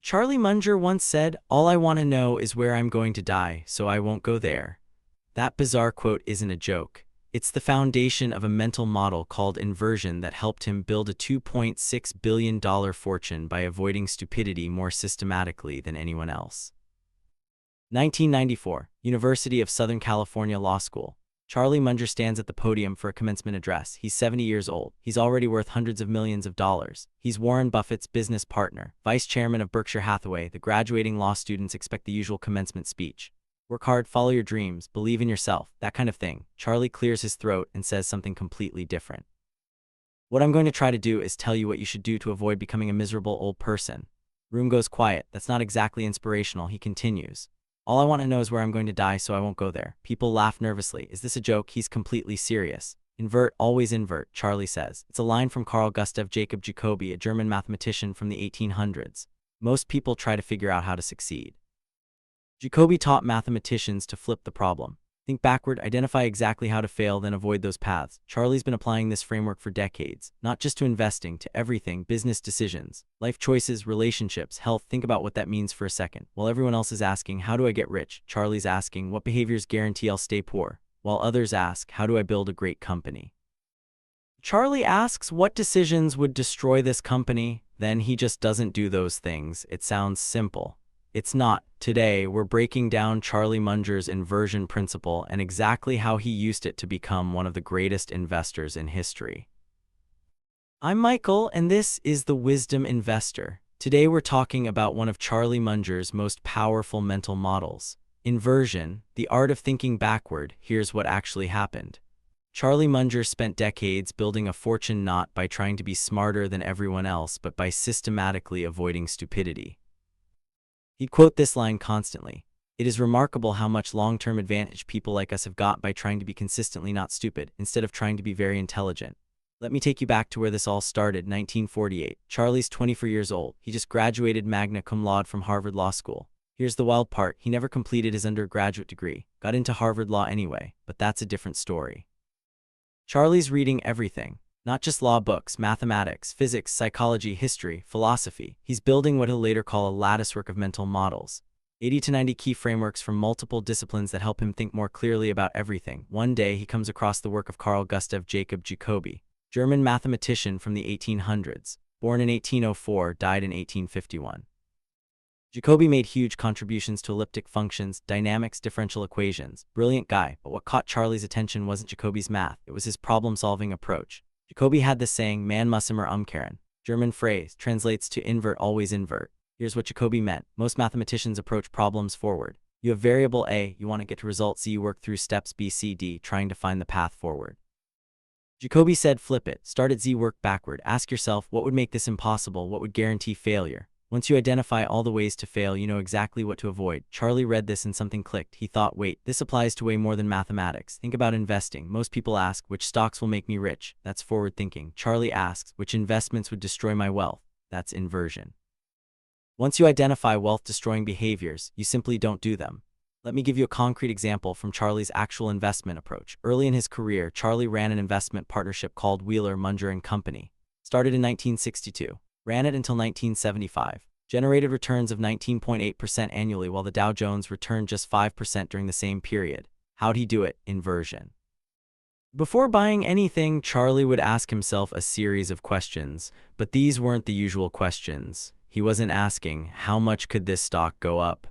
Charlie Munger once said, "All I want to know is where I'm going to die, so I won't go there." That bizarre quote isn't a joke. It's the foundation of a mental model called inversion that helped him build a $2.6 billion fortune by avoiding stupidity more systematically than anyone else. 1994, University of Southern California Law School. Charlie Munger stands at the podium for a commencement address. He's 70 years old. He's already worth hundreds of millions of dollars. He's Warren Buffett's business partner, vice chairman of Berkshire Hathaway. The graduating law students expect the usual commencement speech. Work hard, follow your dreams, believe in yourself, that kind of thing. Charlie clears his throat and says something completely different. "What I'm going to try to do is tell you what you should do to avoid becoming a miserable old person." Room goes quiet. That's not exactly inspirational. He continues. "All I want to know is where I'm going to die, so I won't go there." People laugh nervously. Is this a joke? He's completely serious. "Invert, always invert," Charlie says. It's a line from Carl Gustav Jacob Jacobi, a German mathematician from the 1800s. Most people try to figure out how to succeed. Jacobi taught mathematicians to flip the problem. Think backward, identify exactly how to fail, then avoid those paths. Charlie's been applying this framework for decades, not just to investing, to everything: business decisions, life choices, relationships, health. Think about what that means for a second. While everyone else is asking, "How do I get rich?" Charlie's asking, "What behaviors guarantee I'll stay poor?" While others ask, "How do I build a great company?" Charlie asks, "What decisions would destroy this company?" Then he just doesn't do those things. It sounds simple. It's not. Today, we're breaking down Charlie Munger's inversion principle and exactly how he used it to become one of the greatest investors in history. I'm Michael, and this is The Wisdom Investor. Today, we're talking about one of Charlie Munger's most powerful mental models, inversion, the art of thinking backward. Here's what actually happened. Charlie Munger spent decades building a fortune not by trying to be smarter than everyone else, but by systematically avoiding stupidity. He'd quote this line constantly: "It is remarkable how much long-term advantage people like us have got by trying to be consistently not stupid, instead of trying to be very intelligent." Let me take you back to where this all started. 1948. Charlie's 24 years old. He just graduated magna cum laude from Harvard Law School. Here's the wild part. He never completed his undergraduate degree. Got into Harvard Law anyway, but that's a different story. Charlie's reading everything. Not just law books, mathematics, physics, psychology, history, philosophy. He's building what he'll later call a latticework of mental models. 80 to 90 key frameworks from multiple disciplines that help him think more clearly about everything. One day, he comes across the work of Carl Gustav Jacob Jacobi, German mathematician from the 1800s. Born in 1804, died in 1851. Jacobi made huge contributions to elliptic functions, dynamics, differential equations. Brilliant guy, but what caught Charlie's attention wasn't Jacobi's math, it was his problem-solving approach. Jacobi had this saying, "Man muss immer umkehren." German phrase, translates to invert, always invert. Here's what Jacobi meant. Most mathematicians approach problems forward. You have variable A, you want to get to result C, you work through steps B, C, D, trying to find the path forward. Jacobi said, flip it, start at Z, work backward. Ask yourself, what would make this impossible? What would guarantee failure? Once you identify all the ways to fail, you know exactly what to avoid. Charlie read this and something clicked. He thought, wait, this applies to way more than mathematics. Think about investing. Most people ask, which stocks will make me rich? That's forward thinking. Charlie asks, which investments would destroy my wealth? That's inversion. Once you identify wealth-destroying behaviors, you simply don't do them. Let me give you a concrete example from Charlie's actual investment approach. Early in his career, Charlie ran an investment partnership called Wheeler, Munger & Company. Started in 1962. Ran it until 1975. Generated returns of 19.8% annually while the Dow Jones returned just 5% during the same period. How'd he do it? Inversion. Before buying anything, Charlie would ask himself a series of questions, but these weren't the usual questions. He wasn't asking, how much could this stock go up?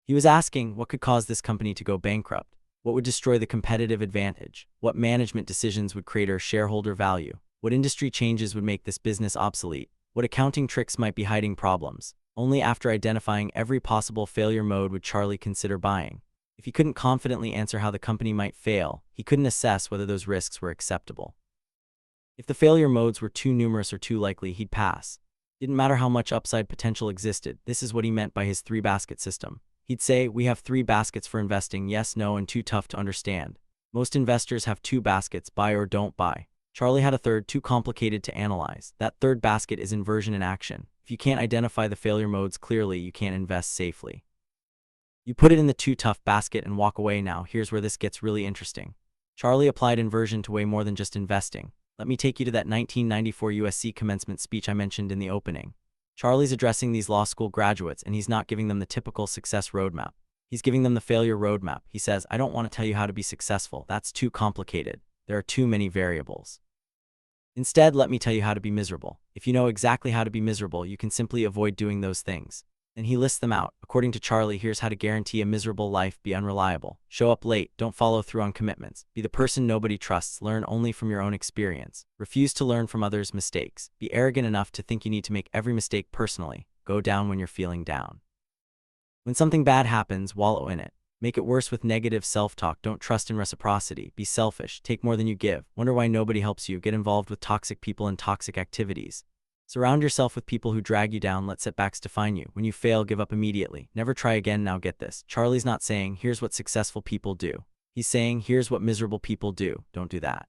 He was asking, what could cause this company to go bankrupt? What would destroy the competitive advantage? What management decisions would create shareholder value? What industry changes would make this business obsolete? What accounting tricks might be hiding problems? Only after identifying every possible failure mode would Charlie consider buying. If he couldn't confidently answer how the company might fail, he couldn't assess whether those risks were acceptable. If the failure modes were too numerous or too likely, he'd pass. Didn't matter how much upside potential existed. This is what he meant by his three-basket system. He'd say, we have three baskets for investing: yes, no, and too tough to understand. Most investors have two baskets: buy or don't buy. Charlie had a third, too complicated to analyze. That third basket is inversion in action. If you can't identify the failure modes clearly, you can't invest safely. You put it in the too tough basket and walk away. Now, here's where this gets really interesting. Charlie applied inversion to way more than just investing. Let me take you to that 1994 USC commencement speech I mentioned in the opening. Charlie's addressing these law school graduates, and he's not giving them the typical success roadmap. He's giving them the failure roadmap. He says, I don't want to tell you how to be successful. That's too complicated. There are too many variables. Instead, let me tell you how to be miserable. If you know exactly how to be miserable, you can simply avoid doing those things. And he lists them out. According to Charlie, here's how to guarantee a miserable life. Be unreliable. Show up late. Don't follow through on commitments. Be the person nobody trusts. Learn only from your own experience. Refuse to learn from others' mistakes. Be arrogant enough to think you need to make every mistake personally. Go down when you're feeling down. When something bad happens, wallow in it. Make it worse with negative self-talk. Don't trust in reciprocity. Be selfish. Take more than you give. Wonder why nobody helps you. Get involved with toxic people and toxic activities. Surround yourself with people who drag you down. Let setbacks define you. When you fail, give up immediately. Never try again. Now get this. Charlie's not saying, here's what successful people do. He's saying, here's what miserable people do. Don't do that.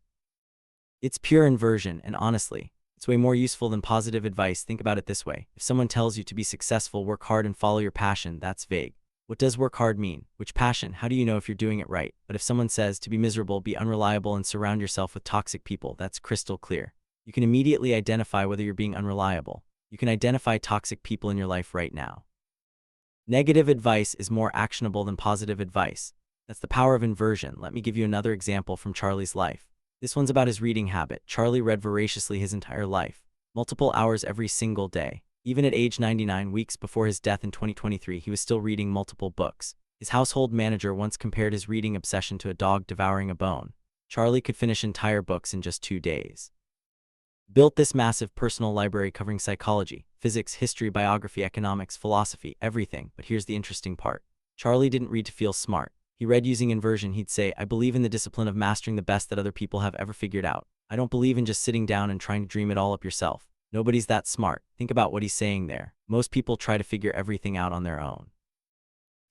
It's pure inversion, and honestly, it's way more useful than positive advice. Think about it this way. If someone tells you to be successful, work hard and follow your passion, that's vague. What does work hard mean? Which passion? How do you know if you're doing it right? But if someone says to be miserable, be unreliable, and surround yourself with toxic people, that's crystal clear. You can immediately identify whether you're being unreliable. You can identify toxic people in your life right now. Negative advice is more actionable than positive advice. That's the power of inversion. Let me give you another example from Charlie's life. This one's about his reading habit. Charlie read voraciously his entire life, multiple hours every single day. Even at age 99, weeks before his death in 2023, he was still reading multiple books. His household manager once compared his reading obsession to a dog devouring a bone. Charlie could finish entire books in just 2 days. Built this massive personal library covering psychology, physics, history, biography, economics, philosophy, everything. But here's the interesting part. Charlie didn't read to feel smart. He read using inversion. He'd say, I believe in the discipline of mastering the best that other people have ever figured out. I don't believe in just sitting down and trying to dream it all up yourself. Nobody's that smart. Think about what he's saying there. Most people try to figure everything out on their own.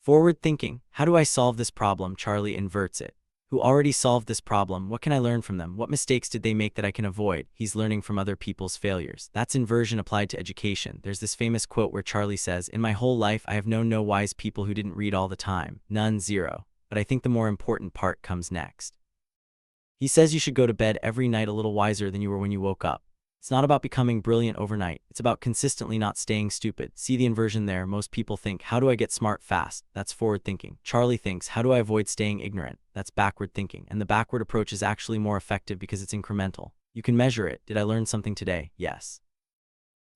Forward thinking. How do I solve this problem? Charlie inverts it. Who already solved this problem? What can I learn from them? What mistakes did they make that I can avoid? He's learning from other people's failures. That's inversion applied to education. There's this famous quote where Charlie says, in my whole life I have known no wise people who didn't read all the time. None, zero. But I think the more important part comes next. He says you should go to bed every night a little wiser than you were when you woke up. It's not about becoming brilliant overnight. It's about consistently not staying stupid. See the inversion there? Most people think, how do I get smart fast? That's forward thinking. Charlie thinks, how do I avoid staying ignorant? That's backward thinking. And the backward approach is actually more effective because it's incremental. You can measure it. Did I learn something today? Yes.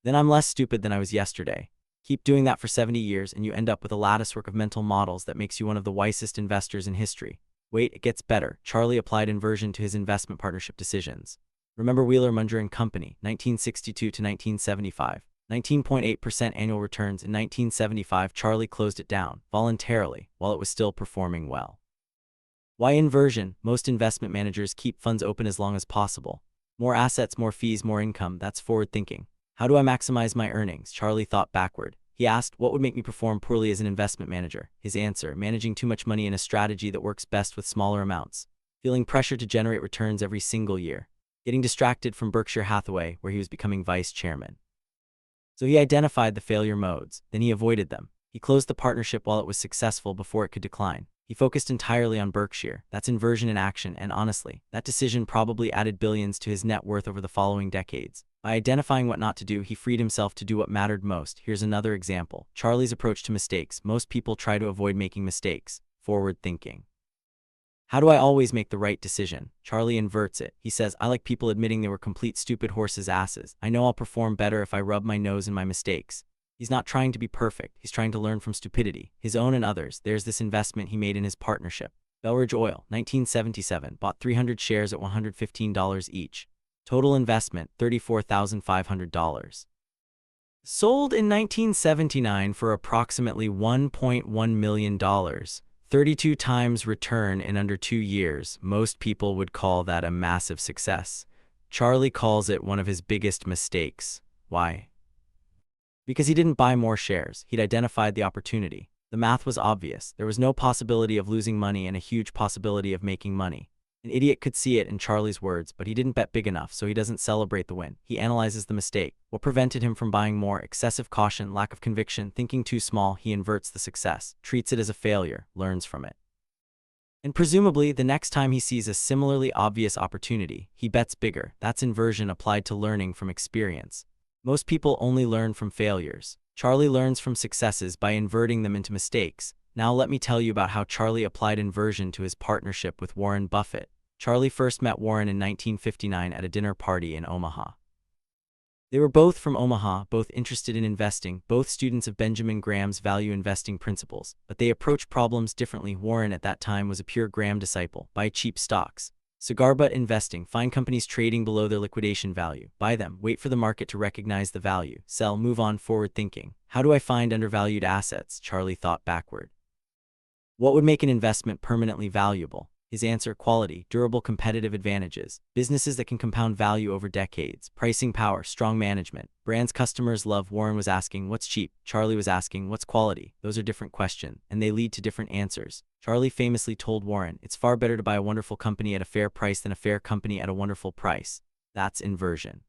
Then I'm less stupid than I was yesterday. Keep doing that for 70 years and you end up with a latticework of mental models that makes you one of the wisest investors in history. Wait, it gets better. Charlie applied inversion to his investment partnership decisions. Remember Wheeler, Munger and Company, 1962 to 1975, 19.8% annual returns in 1975. Charlie closed it down, voluntarily, while it was still performing well. Why inversion? Most investment managers keep funds open as long as possible. More assets, more fees, more income. That's forward thinking. How do I maximize my earnings? Charlie thought backward. He asked, what would make me perform poorly as an investment manager? His answer, managing too much money in a strategy that works best with smaller amounts. Feeling pressure to generate returns every single year. Getting distracted from Berkshire Hathaway, where he was becoming vice chairman. So he identified the failure modes, then he avoided them. He closed the partnership while it was successful before it could decline. He focused entirely on Berkshire. That's inversion in action, and honestly, that decision probably added billions to his net worth over the following decades. By identifying what not to do, he freed himself to do what mattered most. Here's another example. Charlie's approach to mistakes. Most people try to avoid making mistakes. Forward thinking. How do I always make the right decision? Charlie inverts it. He says, I like people admitting they were complete stupid horses' asses. I know I'll perform better if I rub my nose in my mistakes. He's not trying to be perfect. He's trying to learn from stupidity, his own and others. There's this investment he made in his partnership. Belridge Oil, 1977, bought 300 shares at $115 each. Total investment, $34,500. Sold in 1979 for approximately $1.1 million. 32 times return in under 2 years. Most people would call that a massive success. Charlie calls it one of his biggest mistakes. Why? Because he didn't buy more shares. He'd identified the opportunity. The math was obvious. There was no possibility of losing money and a huge possibility of making money. An idiot could see it in Charlie's words, but he didn't bet big enough, so he doesn't celebrate the win. He analyzes the mistake. What prevented him from buying more? Excessive caution, lack of conviction, thinking too small. He inverts the success, treats it as a failure, learns from it. And presumably, the next time he sees a similarly obvious opportunity, he bets bigger. That's inversion applied to learning from experience. Most people only learn from failures. Charlie learns from successes by inverting them into mistakes. Now let me tell you about how Charlie applied inversion to his partnership with Warren Buffett. Charlie first met Warren in 1959 at a dinner party in Omaha. They were both from Omaha, both interested in investing, both students of Benjamin Graham's value investing principles, but they approached problems differently. Warren at that time was a pure Graham disciple. Buy cheap stocks. Cigar butt investing. Find companies trading below their liquidation value. Buy them. Wait for the market to recognize the value. Sell. Move on. Forward thinking. How do I find undervalued assets? Charlie thought backward. What would make an investment permanently valuable? His answer: quality, durable competitive advantages, businesses that can compound value over decades, pricing power, strong management, brands customers love. Warren was asking, what's cheap? Charlie was asking, what's quality? Those are different questions, and they lead to different answers. Charlie famously told Warren, it's far better to buy a wonderful company at a fair price than a fair company at a wonderful price. That's inversion.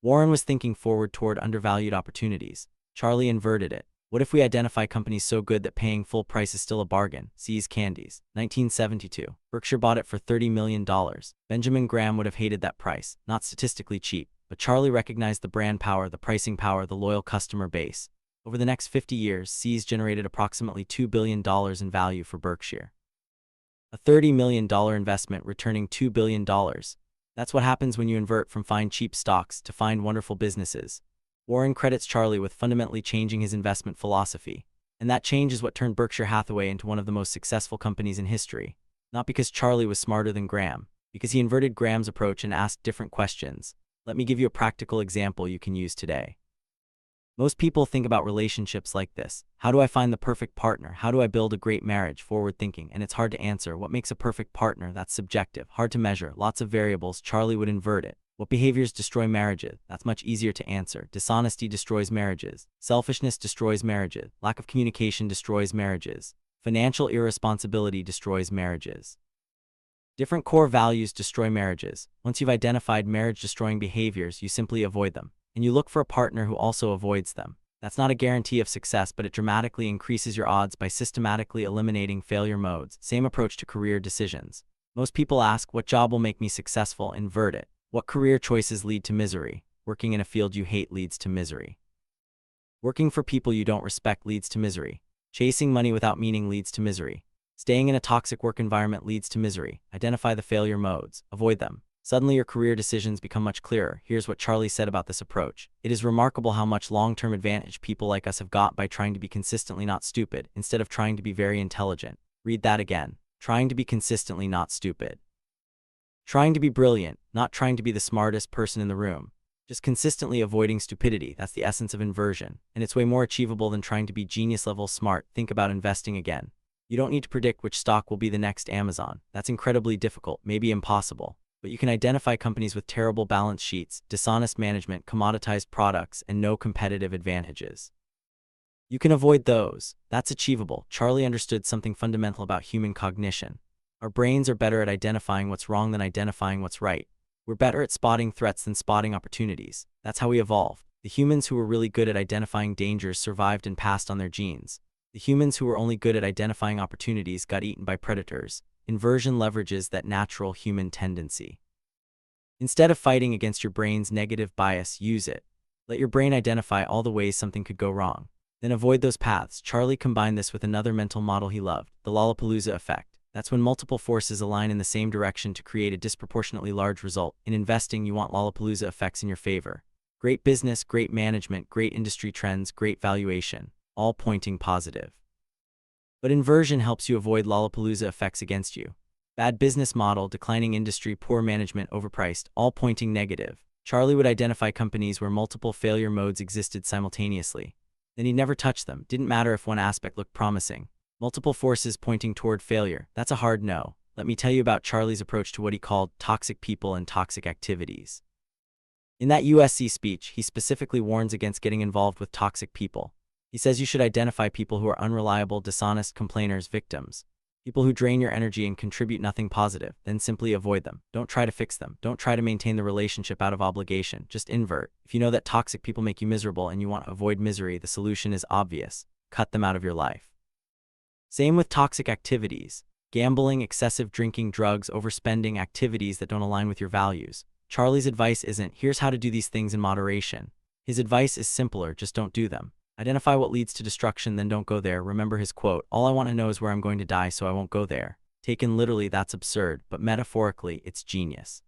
Warren was thinking forward toward undervalued opportunities. Charlie inverted it. What if we identify companies so good that paying full price is still a bargain? See's Candies. 1972. Berkshire bought it for $30 million. Benjamin Graham would have hated that price. Not statistically cheap, but Charlie recognized the brand power, the pricing power, the loyal customer base. Over the next 50 years, See's generated approximately $2 billion in value for Berkshire. A $30 million investment returning $2 billion. That's what happens when you invert from find cheap stocks to find wonderful businesses. Warren credits Charlie with fundamentally changing his investment philosophy. And that change is what turned Berkshire Hathaway into one of the most successful companies in history. Not because Charlie was smarter than Graham, because he inverted Graham's approach and asked different questions. Let me give you a practical example you can use today. Most people think about relationships like this. How do I find the perfect partner? How do I build a great marriage? Forward thinking, and it's hard to answer. What makes a perfect partner? That's subjective, hard to measure, lots of variables. Charlie would invert it. What behaviors destroy marriages? That's much easier to answer. Dishonesty destroys marriages. Selfishness destroys marriages. Lack of communication destroys marriages. Financial irresponsibility destroys marriages. Different core values destroy marriages. Once you've identified marriage-destroying behaviors, you simply avoid them. And you look for a partner who also avoids them. That's not a guarantee of success, but it dramatically increases your odds by systematically eliminating failure modes. Same approach to career decisions. Most people ask, what job will make me successful? Invert it. What career choices lead to misery? Working in a field you hate leads to misery. Working for people you don't respect leads to misery. Chasing money without meaning leads to misery. Staying in a toxic work environment leads to misery. Identify the failure modes. Avoid them. Suddenly your career decisions become much clearer. Here's what Charlie said about this approach. It is remarkable how much long-term advantage people like us have got by trying to be consistently not stupid, instead of trying to be very intelligent. Read that again. Trying to be consistently not stupid. Trying to be brilliant, not trying to be the smartest person in the room. Just consistently avoiding stupidity. That's the essence of inversion. And it's way more achievable than trying to be genius-level smart. Think about investing again. You don't need to predict which stock will be the next Amazon. That's incredibly difficult, maybe impossible. But you can identify companies with terrible balance sheets, dishonest management, commoditized products, and no competitive advantages. You can avoid those. That's achievable. Charlie understood something fundamental about human cognition. Our brains are better at identifying what's wrong than identifying what's right. We're better at spotting threats than spotting opportunities. That's how we evolved. The humans who were really good at identifying dangers survived and passed on their genes. The humans who were only good at identifying opportunities got eaten by predators. Inversion leverages that natural human tendency. Instead of fighting against your brain's negative bias, use it. Let your brain identify all the ways something could go wrong. Then avoid those paths. Charlie combined this with another mental model he loved, the Lollapalooza effect. That's when multiple forces align in the same direction to create a disproportionately large result. In investing, you want Lollapalooza effects in your favor. Great business, great management, great industry trends, great valuation, all pointing positive. But inversion helps you avoid Lollapalooza effects against you. Bad business model, declining industry, poor management, overpriced, all pointing negative. Charlie would identify companies where multiple failure modes existed simultaneously. Then he'd never touch them. Didn't matter if one aspect looked promising. Multiple forces pointing toward failure. That's a hard no. Let me tell you about Charlie's approach to what he called toxic people and toxic activities. In that USC speech, he specifically warns against getting involved with toxic people. He says you should identify people who are unreliable, dishonest, complainers, victims. People who drain your energy and contribute nothing positive, then simply avoid them. Don't try to fix them. Don't try to maintain the relationship out of obligation. Just invert. If you know that toxic people make you miserable and you want to avoid misery, the solution is obvious. Cut them out of your life. Same with toxic activities. Gambling, excessive drinking, drugs, overspending, activities that don't align with your values. Charlie's advice isn't, here's how to do these things in moderation. His advice is simpler, just don't do them. Identify what leads to destruction, then don't go there. Remember his quote, "All I want to know is where I'm going to die, so I won't go there." Taken literally, that's absurd, but metaphorically, it's genius.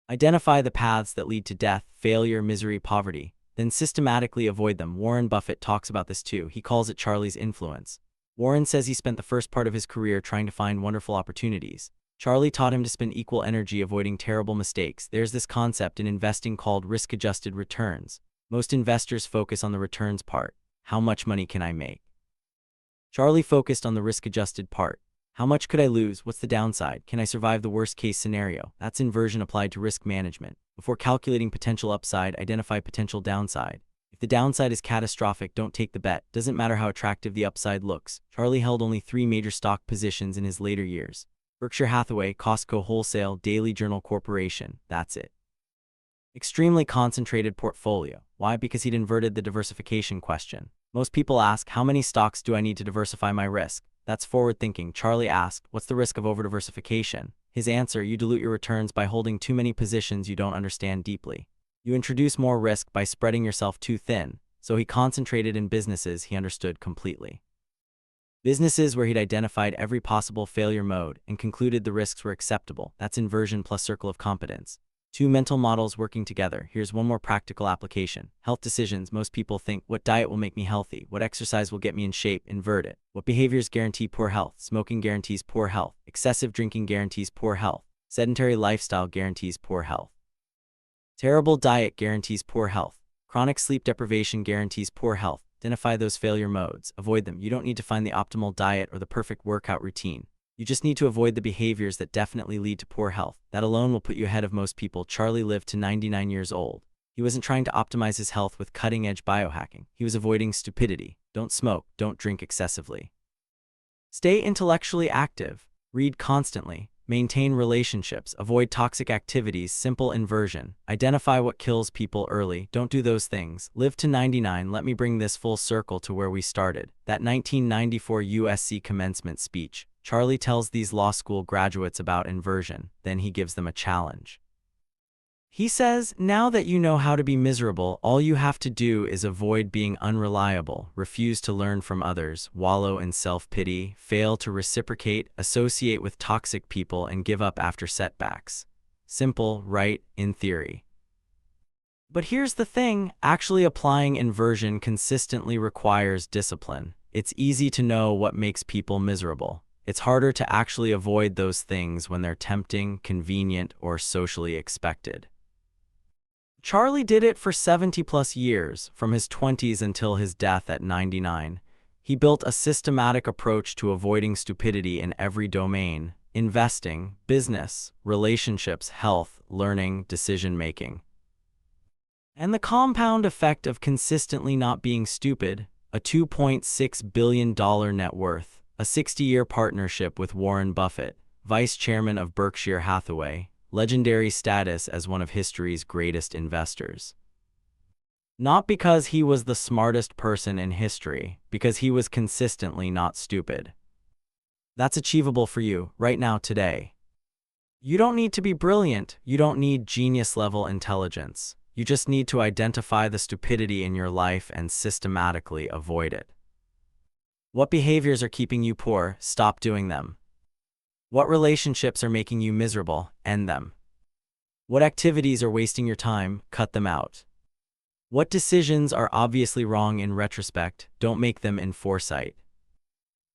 Identify the paths that lead to death, failure, misery, poverty, then systematically avoid them. Warren Buffett talks about this too. He calls it Charlie's influence. Warren says he spent the first part of his career trying to find wonderful opportunities. Charlie taught him to spend equal energy avoiding terrible mistakes. There's this concept in investing called risk-adjusted returns. Most investors focus on the returns part. How much money can I make? Charlie focused on the risk-adjusted part. How much could I lose? What's the downside? Can I survive the worst-case scenario? That's inversion applied to risk management. Before calculating potential upside, identify potential downside. If the downside is catastrophic, don't take the bet. Doesn't matter how attractive the upside looks. Charlie held only 3 major stock positions in his later years: Berkshire Hathaway, Costco Wholesale, Daily Journal Corporation. That's it. Extremely concentrated portfolio. Why? Because he'd inverted the diversification question. Most people ask, how many stocks do I need to diversify my risk? That's forward thinking. Charlie asked, what's the risk of over-diversification? His answer, you dilute your returns by holding too many positions you don't understand deeply. You introduce more risk by spreading yourself too thin. So he concentrated in businesses he understood completely. Businesses where he'd identified every possible failure mode and concluded the risks were acceptable. That's inversion plus circle of competence. 2 mental models working together. Here's one more practical application. Health decisions. Most people think, what diet will make me healthy? What exercise will get me in shape? Invert it. What behaviors guarantee poor health? Smoking guarantees poor health. Excessive drinking guarantees poor health. Sedentary lifestyle guarantees poor health. Terrible diet guarantees poor health. Chronic sleep deprivation guarantees poor health. Identify those failure modes. Avoid them. You don't need to find the optimal diet or the perfect workout routine. You just need to avoid the behaviors that definitely lead to poor health. That alone will put you ahead of most people. Charlie lived to 99 years old. He wasn't trying to optimize his health with cutting-edge biohacking. He was avoiding stupidity. Don't smoke. Don't drink excessively. Stay intellectually active. Read constantly. Maintain relationships. Avoid toxic activities. Simple inversion. Identify what kills people early. Don't do those things. Live to 99. Let me bring this full circle to where we started. That 1994 USC commencement speech. Charlie tells these law school graduates about inversion. Then he gives them a challenge. He says, now that you know how to be miserable, all you have to do is avoid being unreliable, refuse to learn from others, wallow in self-pity, fail to reciprocate, associate with toxic people, and give up after setbacks. Simple, right, in theory. But here's the thing, actually applying inversion consistently requires discipline. It's easy to know what makes people miserable. It's harder to actually avoid those things when they're tempting, convenient, or socially expected. Charlie did it for 70+ years, from his 20s until his death at 99. He built a systematic approach to avoiding stupidity in every domain: investing, business, relationships, health, learning, decision-making. And the compound effect of consistently not being stupid: a $2.6 billion net worth, a 60-year partnership with Warren Buffett, vice chairman of Berkshire Hathaway, legendary status as one of history's greatest investors. Not because he was the smartest person in history, because he was consistently not stupid. That's achievable for you, right now, today. You don't need to be brilliant. You don't need genius-level intelligence. You just need to identify the stupidity in your life and systematically avoid it. What behaviors are keeping you poor? Stop doing them. What relationships are making you miserable? End them. What activities are wasting your time? Cut them out. What decisions are obviously wrong in retrospect? Don't make them in foresight.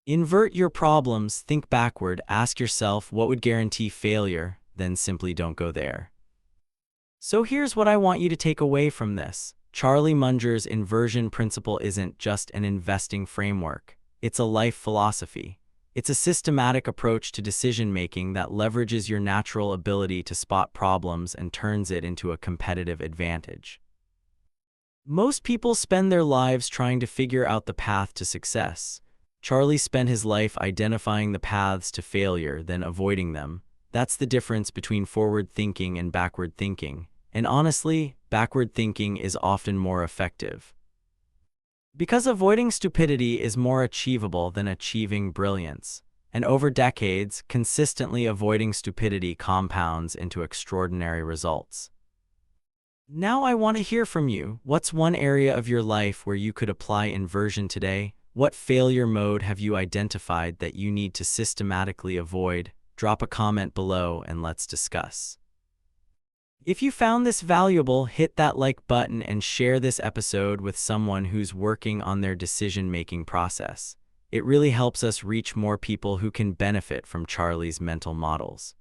Invert your problems, think backward, ask yourself what would guarantee failure, then simply don't go there. So here's what I want you to take away from this. Charlie Munger's inversion principle isn't just an investing framework. It's a life philosophy. It's a systematic approach to decision-making that leverages your natural ability to spot problems and turns it into a competitive advantage. Most people spend their lives trying to figure out the path to success. Charlie spent his life identifying the paths to failure, then avoiding them. That's the difference between forward thinking and backward thinking. And honestly, backward thinking is often more effective. Because avoiding stupidity is more achievable than achieving brilliance. And over decades, consistently avoiding stupidity compounds into extraordinary results. Now I want to hear from you. What's one area of your life where you could apply inversion today? What failure mode have you identified that you need to systematically avoid? Drop a comment below and let's discuss. If you found this valuable, hit that like button and share this episode with someone who's working on their decision-making process. It really helps us reach more people who can benefit from Charlie's mental models.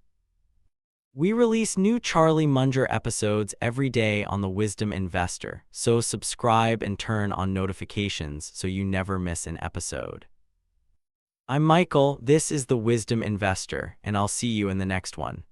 We release new Charlie Munger episodes every day on the Wisdom Investor, so subscribe and turn on notifications so you never miss an episode. I'm Michael, this is the Wisdom Investor, and I'll see you in the next one.